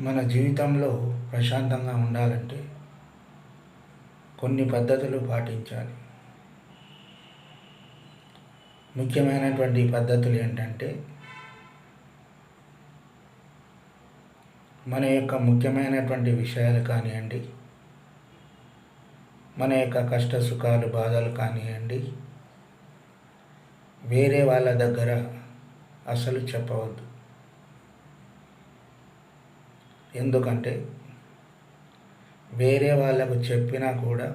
మన జీవితంలో ప్రశాంతంగా ఉండాలంటే కొన్ని పద్ధతులు పాటించాలి. ముఖ్యమైనటువంటి పద్ధతులు ఏంటంటే, మన యొక్క ముఖ్యమైనటువంటి విషయాలు కానివ్వండి, మన యొక్క కష్ట సుఖాలు బాధలు కానివ్వండి, వేరే వాళ్ళ దగ్గర అసలు చెప్పవద్దు. ఎందుకంటే వేరే వాళ్ళకు చెప్పినా కూడా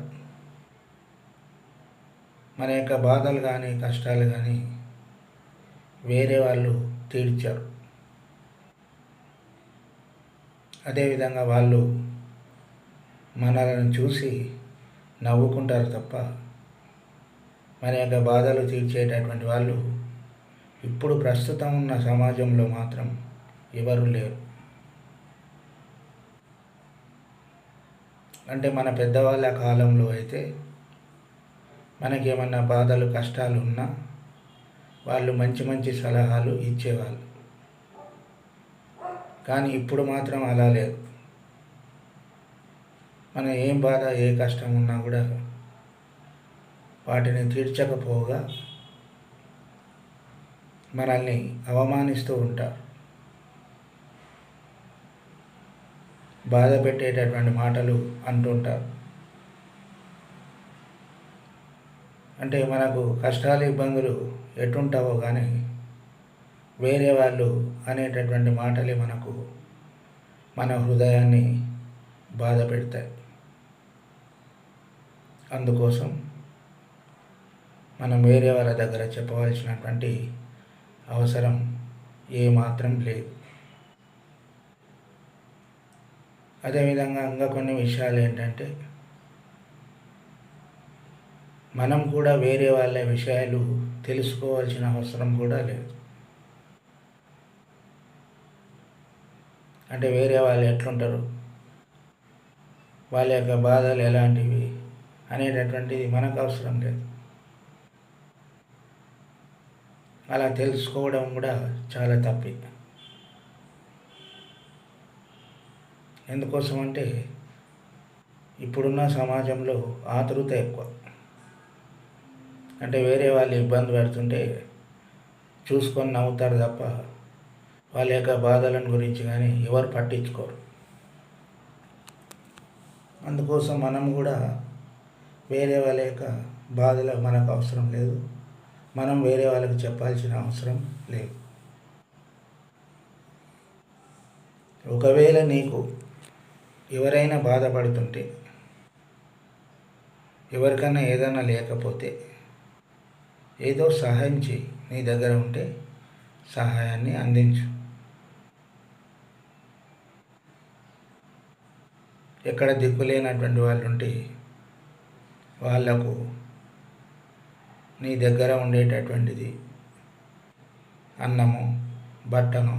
మన యొక్క బాధలు కానీ కష్టాలు కానీ వేరే వాళ్ళు తీర్చారు. అదేవిధంగా వాళ్ళు మనల్ని చూసి నవ్వుకుంటారు తప్ప మన యొక్క బాధలు తీర్చేటటువంటి వాళ్ళు ఇప్పుడు ప్రస్తుతం ఉన్న సమాజంలో మాత్రం ఎవరు లేరు. అంటే మన పెద్దవాళ్ళ కాలంలో అయితే మనకేమన్నా బాధలు కష్టాలు ఉన్నా వాళ్ళు మంచి మంచి సలహాలు ఇచ్చేవాళ్ళు. కానీ ఇప్పుడు మాత్రం అలా లేదు. మన ఏం బాధ ఏ కష్టం ఉన్నా కూడా వాటిని తీర్చకపోగా మనల్ని అవమానిస్తూ ఉంటారు. బాధ పెట్టేటటువంటి మాటలు అంటుంటారు. అంటే మనకు కష్టాలు ఇబ్బందులు ఎటుంటావో కానీ వేరే వాళ్ళు అనేటటువంటి మాటలే మనకు మన హృదయాన్ని బాధ పెడతాయి. అందుకోసం మనం వేరే వాళ్ళ దగ్గర చెప్పవలసినటువంటి అవసరం ఏమాత్రం లేదు. అదేవిధంగా ఇంకా కొన్ని విషయాలు ఏంటంటే, మనం కూడా వేరే వాళ్ళ విషయాలు తెలుసుకోవాల్సిన అవసరం కూడా లేదు. అంటే వేరే వాళ్ళు ఎట్లుంటారు, వాళ్ళ యొక్క బాధలు ఎలాంటివి అనేటటువంటిది మనకు అవసరం లేదు. అలా తెలుసుకోవడం కూడా చాలా తప్పే. ఎందుకోసం అంటే ఇప్పుడున్న సమాజంలో ఆతృత ఎక్కువ. అంటే వేరే వాళ్ళు ఇబ్బంది పెడుతుంటే చూసుకొని నవ్వుతారు తప్ప వాళ్ళ యొక్క బాధలను గురించి కానీ ఎవరు పట్టించుకోరు. అందుకోసం మనం కూడా వేరే వాళ్ళ యొక్క బాధలు మనకు అవసరం లేదు. మనం వేరే వాళ్ళకి చెప్పాల్సిన అవసరం లేదు. ఒకవేళ నీకు ఎవరైనా బాధపడుతుంటే, ఎవరికైనా ఏదైనా లేకపోతే ఏదో సహాయం చేయి. నీ దగ్గర ఉంటే సహాయాన్ని అందించు. ఎక్కడ దిక్కులేనటువంటి వాళ్ళు ఉంటే వాళ్లకు నీ దగ్గర ఉండేటటువంటిది అన్నము బట్టను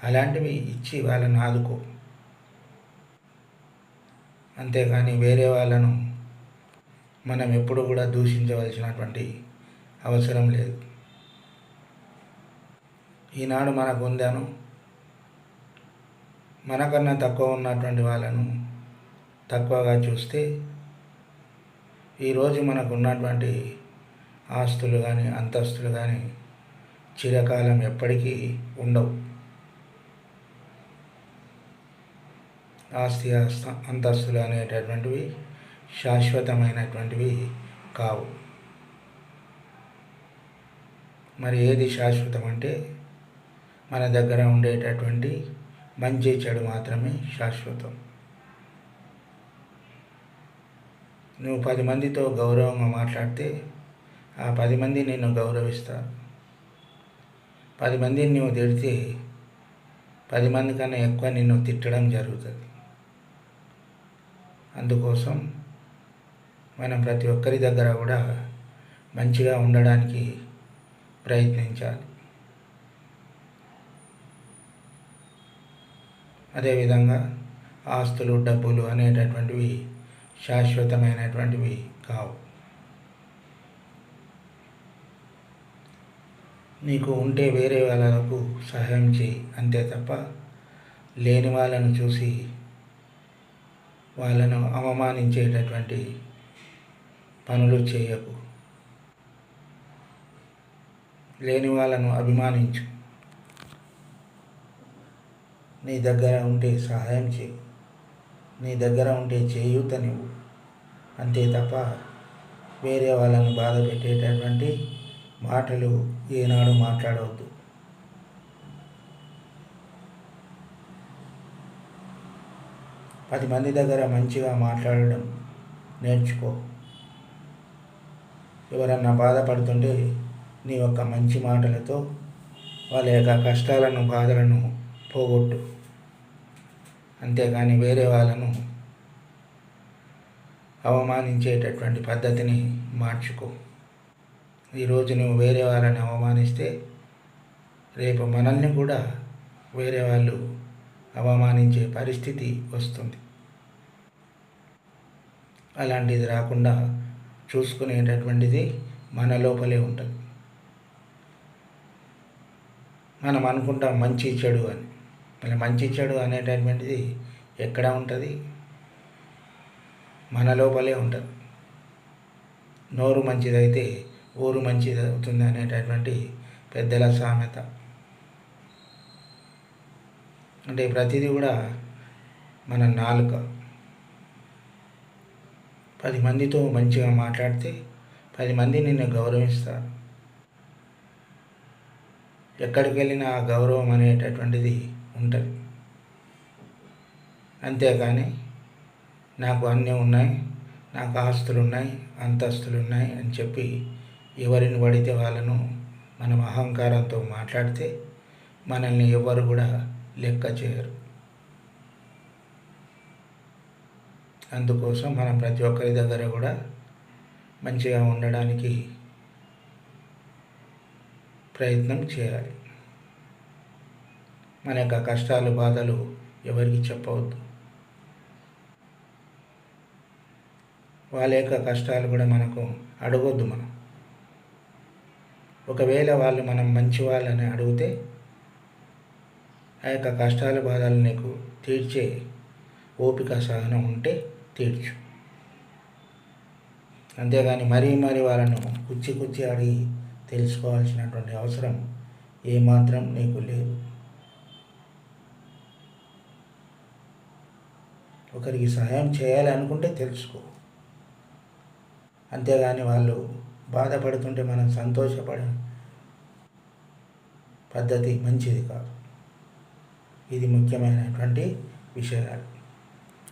అలాంటివి ఇచ్చి వాళ్ళని ఆదుకో. అంతేగాని వేరే వాళ్ళను మనం ఎప్పుడు కూడా దూషించవలసినటువంటి అవసరం లేదు. ఈనాడు మనకు ఉందాను మనకన్నా తక్కువ ఉన్నటువంటి వాళ్ళను తక్కువగా చూస్తే ఈరోజు మనకు ఉన్నటువంటి ఆస్తులు కానీ అంతస్తులు కానీ చిరకాలం ఎప్పటికీ ఉండవు. ఆస్తి అంతస్తులు అనేటటువంటివి శాశ్వతమైనటువంటివి కావు. మరి ఏది శాశ్వతం అంటే మన దగ్గర ఉండేటటువంటి మంచి చెడు మాత్రమే శాశ్వతం. నువ్వు 10 మందితో గౌరవంగా మాట్లాడితే ఆ 10 మంది నిన్ను గౌరవిస్తారు. 10 మందిని నువ్వు తిడితే 10 మంది కన్నా ఎక్కువ నిన్ను తిట్టడం జరుగుతుంది. అందుకోసం మనం ప్రతి ఒక్కరి దగ్గర కూడా మంచిగా ఉండడానికి ప్రయత్నించాలి. అదేవిధంగా ఆస్తులు డబ్బులు అనేటటువంటివి శాశ్వతమైనటువంటివి కావు. నీకు ఉంటే వేరే వాళ్ళకు సహాయం చేయి అంతే తప్ప లేని వాళ్ళను చూసి వాళ్ళను అవమానించేటటువంటి పనులు చేయకు. లేని వాళ్ళను అభిమానించు. నీ దగ్గర ఉంటే సహాయం చేయి, నీ దగ్గర ఉంటే చేయూతనివ్వు. అంతే తప్ప వేరే వాళ్ళను బాధ పెట్టేటటువంటి మాటలు ఏనాడు మాట్లాడవద్దు. పది మంది దగ్గర మంచిగా మాట్లాడడం నేర్చుకో. ఎవరన్నా బాధపడుతుంటే నీ యొక్క మంచి మాటలతో వాళ్ళ యొక్క కష్టాలను బాధలను పోగొట్టు. అంతేగాని వేరే వాళ్ళను అవమానించేటటువంటి పద్ధతిని మార్చుకో. ఈరోజు నువ్వు వేరే వాళ్ళని అవమానిస్తే రేపు మనల్ని కూడా వేరే వాళ్ళు అవమానించే పరిస్థితి వస్తుంది. అలాంటిది రాకుండా చూసుకునేటటువంటిది మన లోపలే ఉంటుంది. మనం అనుకుంటాం మంచి చెడు అని. మళ్ళీ మంచి చెడు అనేటటువంటిది ఎక్కడ ఉంటుంది? మన లోపలే ఉంటుంది. నోరు మంచిదైతే ఊరు మంచిది అవుతుంది అనేటటువంటి పెద్దల సామెత. అంటే ప్రతిదీ కూడా మన నాలుక. 10 మందితో మంచిగా మాట్లాడితే 10 మంది నిన్ను గౌరవిస్తారు. ఎక్కడికి వెళ్ళినా ఆ గౌరవం అనేటటువంటిది ఉంటుంది. అంతేకాని నాకు అన్నీ ఉన్నాయి, నాకు ఆస్తులు ఉన్నాయి, అంతస్తులు ఉన్నాయి అని చెప్పి ఎవరిని పడితే వాళ్ళను మనం అహంకారంతో మాట్లాడితే మనల్ని ఎవరు కూడా లెక్క చేయరు. అందుకోసం మనం ప్రతి ఒక్కరి దగ్గర కూడా మంచిగా ఉండడానికి ప్రయత్నం చేయాలి. మన యొక్క కష్టాలు బాధలు ఎవరికి చెప్పవద్దు. వాళ్ళ యొక్క కష్టాలు కూడా మనకు అడగొద్దు. మనం ఒకవేళ వాళ్ళు మనం మంచి వాళ్ళని అడిగితే ఆ యొక్క కష్టాలు బాధలు నీకు తీర్చే ఓపిక సహనం ఉంటే తీర్చు. అంతేగాని మరీ వాళ్ళను కుచ్చి అడిగి తెలుసుకోవాల్సినటువంటి అవసరం ఏమాత్రం నీకు లేదు. ఒకరికి సహాయం చేయాలి అనుకుంటే తెలుసుకో. అంతేగాని వాళ్ళు బాధపడుతుంటే మనం సంతోషపడే పద్ధతి మంచిది కాదు. ఇది ముఖ్యమైనటువంటి విషయాలు.